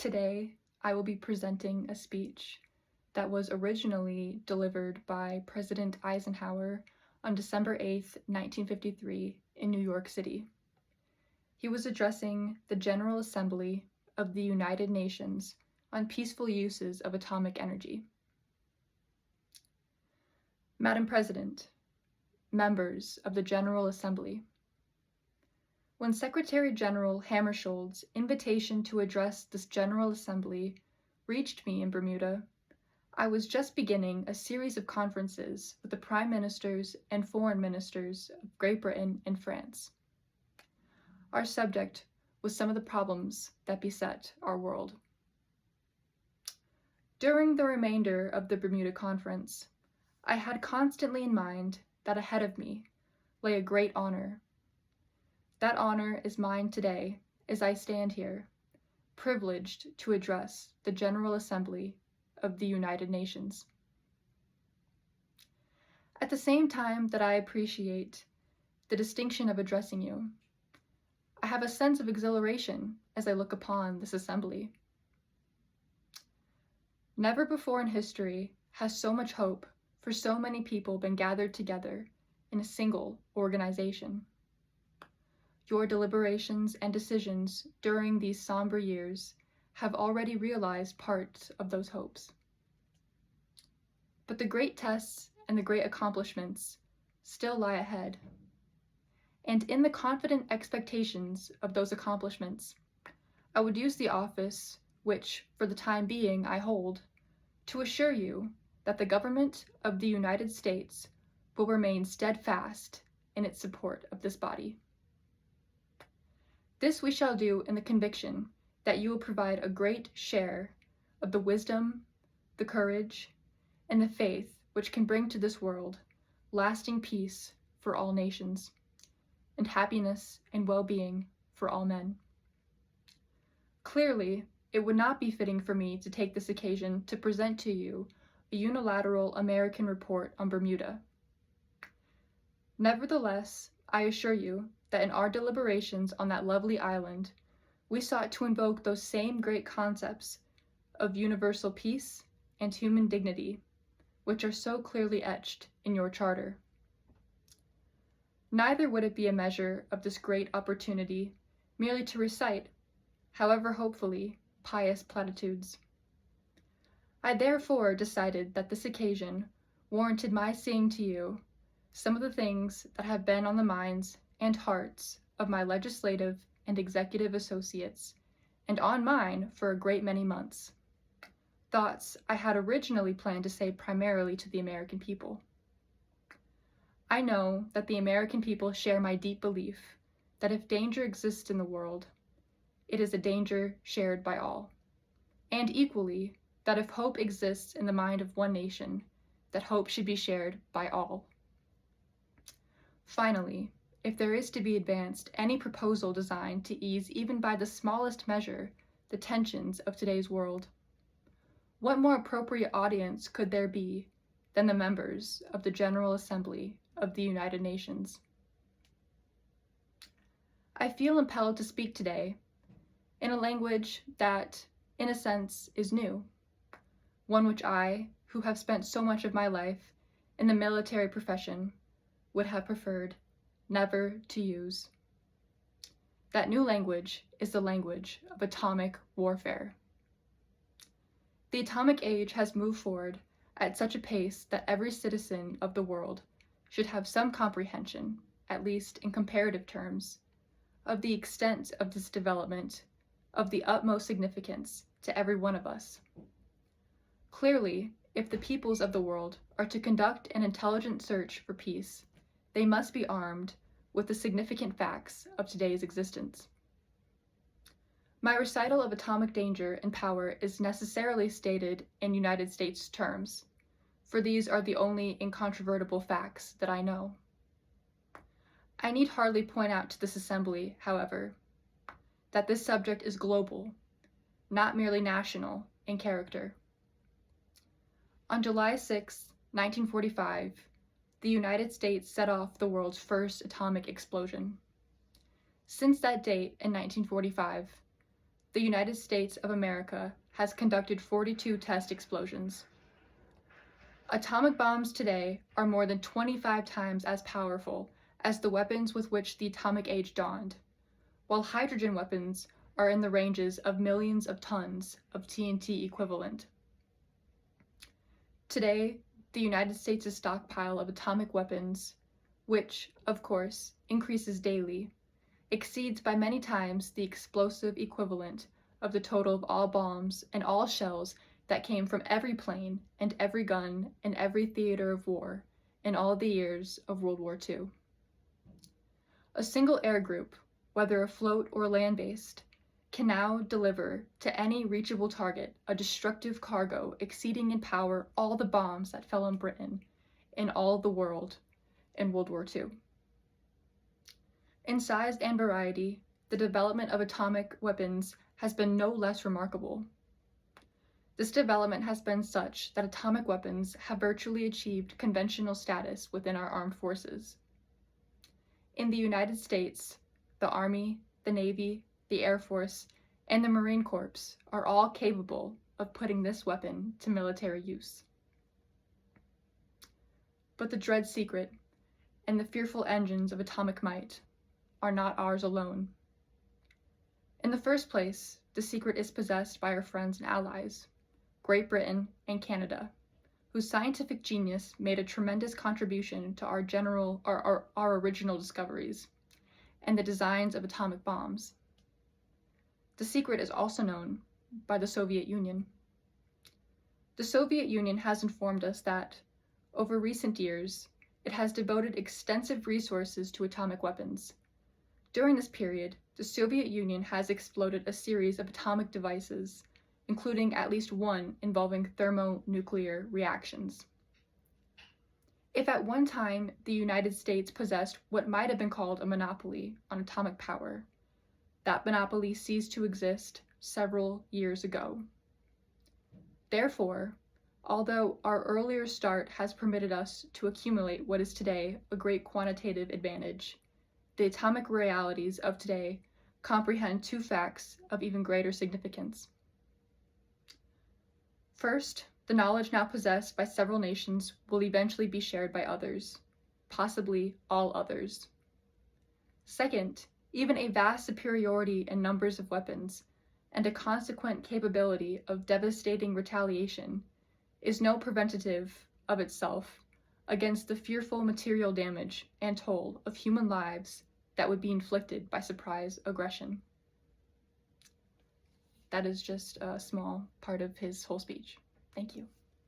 Today, I will be presenting a speech that was originally delivered by President Eisenhower on December 8, 1953, in New York City. He was addressing the General Assembly of the United Nations on peaceful uses of atomic energy. Madam President, members of the General Assembly, when Secretary General Hammarskjöld's invitation to address this General Assembly reached me in Bermuda, I was just beginning a series of conferences with the Prime Ministers and Foreign Ministers of Great Britain and France. Our subject was some of the problems that beset our world. During the remainder of the Bermuda Conference, I had constantly in mind that ahead of me lay a great honor. That honor is mine today as I stand here, privileged to address the General Assembly of the United Nations. At the same time that I appreciate the distinction of addressing you, I have a sense of exhilaration as I look upon this assembly. Never before in history has so much hope for so many people been gathered together in a single organization. Your deliberations and decisions during these somber years have already realized parts of those hopes. But the great tests and the great accomplishments still lie ahead. And in the confident expectations of those accomplishments, I would use the office which, for the time being, I hold, to assure you that the government of the United States will remain steadfast in its support of this body. This we shall do in the conviction that you will provide a great share of the wisdom, the courage, and the faith which can bring to this world lasting peace for all nations, and happiness and well-being for all men. Clearly, it would not be fitting for me to take this occasion to present to you a unilateral American report on Bermuda. Nevertheless, I assure you that in our deliberations on that lovely island, we sought to invoke those same great concepts of universal peace and human dignity, which are so clearly etched in your charter. Neither would it be a measure of this great opportunity merely to recite, however hopefully, pious platitudes. I therefore decided that this occasion warranted my saying to you some of the things that have been on the minds and hearts of my legislative and executive associates, and on mine for a great many months. Thoughts I had originally planned to say primarily to the American people. I know that the American people share my deep belief that if danger exists in the world, it is a danger shared by all, and equally that if hope exists in the mind of one nation, that hope should be shared by all. Finally, if there is to be advanced any proposal designed to ease even by the smallest measure the tensions of today's world, what more appropriate audience could there be than the members of the General Assembly of the United Nations? I feel impelled to speak today in a language that, in a sense, is new, one which I, who have spent so much of my life in the military profession, would have preferred never to use. That new language is the language of atomic warfare. The atomic age has moved forward at such a pace that every citizen of the world should have some comprehension, at least in comparative terms, of the extent of this development of the utmost significance to every one of us. Clearly, if the peoples of the world are to conduct an intelligent search for peace, they must be armed with the significant facts of today's existence. My recital of atomic danger and power is necessarily stated in United States terms, for these are the only incontrovertible facts that I know. I need hardly point out to this assembly, however, that this subject is global, not merely national in character. On July 6, 1945, the United States set off the world's first atomic explosion. Since that date in 1945, the United States of America has conducted 42 test explosions. Atomic bombs today are more than 25 times as powerful as the weapons with which the atomic age dawned, while hydrogen weapons are in the ranges of millions of tons of TNT equivalent. Today, the United States' stockpile of atomic weapons, which, of course, increases daily, exceeds by many times the explosive equivalent of the total of all bombs and all shells that came from every plane and every gun and every theater of war in all the years of World War II. A single air group, whether afloat or land-based, can now deliver to any reachable target a destructive cargo exceeding in power all the bombs that fell on Britain and all the world in World War II. In size and variety, the development of atomic weapons has been no less remarkable. This development has been such that atomic weapons have virtually achieved conventional status within our armed forces. In the United States, the Army, the Navy, the Air Force, and the Marine Corps are all capable of putting this weapon to military use. But the dread secret and the fearful engines of atomic might are not ours alone. In the first place, the secret is possessed by our friends and allies, Great Britain and Canada, whose scientific genius made a tremendous contribution to our original discoveries and the designs of atomic bombs. The secret is also known by the Soviet Union. The Soviet Union has informed us that, over recent years, it has devoted extensive resources to atomic weapons. During this period, the Soviet Union has exploded a series of atomic devices, including at least one involving thermonuclear reactions. If at one time the United States possessed what might have been called a monopoly on atomic power, that monopoly ceased to exist several years ago. Therefore, although our earlier start has permitted us to accumulate what is today a great quantitative advantage, the atomic realities of today comprehend two facts of even greater significance. First, the knowledge now possessed by several nations will eventually be shared by others, possibly all others. Second, even a vast superiority in numbers of weapons and a consequent capability of devastating retaliation is no preventative of itself against the fearful material damage and toll of human lives that would be inflicted by surprise aggression. That is just a small part of his whole speech. Thank you.